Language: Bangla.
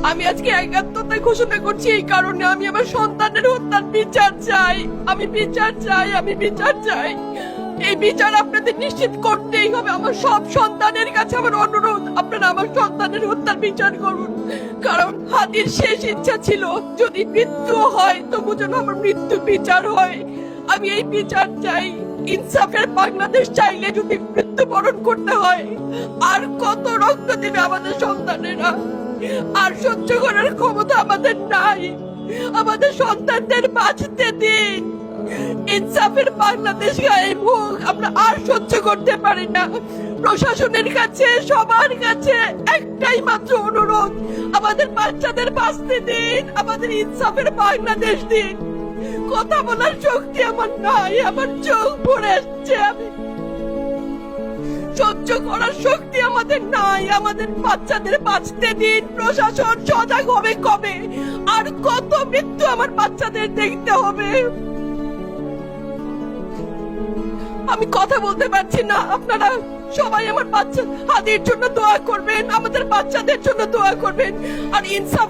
আমি আজকে একাত্মতা ঘোষণা করছি এই কারণে, আমি আমার সন্তানের হত্যার বিচার চাই। আমি বিচার চাই, আমি বিচার চাই। এই বিচার আপনাদের নিশ্চিত করতেই হবে। আমার সব সন্তানের কাছে আমার অনুরোধ, আপনারা আমার সন্তানের হত্যার বিচার করুন। কারণ হাদির শেষ ইচ্ছা ছিল যদি মৃত্যু হয় তবু যেন আমার মৃত্যু বিচার হয়। আমি এই বিচার চাই। ইনসাফের বাংলাদেশ চাইলে যদি মৃত্যুবরণ করতে হয়, আর কত রক্ত দেবে আমাদের সন্তানেরা? আর সহ্য করার ক্ষমতা আমাদের নাই। আমাদের সন্তানদের বাঁচতে দিন। ইনসাফের বাংলাদেশ গায়ে মুখ আমরা আর সহ্য করতে পারি না। প্রশাসনের কাছে, সবার কাছে একটাই মাত্র অনুরোধ, আমাদের বাচ্চাদের বাঁচতে দিন, আমাদের ইনসাফের বাংলাদেশ দিন। কথা বলার শক্তি আমার নাই, আমার চোখ ভরে আসছে। আমি সহ্য করার শক্তি আমাদের নাই। আমাদের বাচ্চাদের বাঁচতে দিন। প্রশাসন সজাগ হবে কবে? আর কত মৃত্যু আমার বাচ্চাদের দেখতে হবে? আমি কথা বলতে পারছি না। আপনারা সবাই আমার বাচ্চা হাদির জন্য দোয়া করবেন, আমাদের বাচ্চাদের জন্য দোয়া করবেন। আর ইনসাফের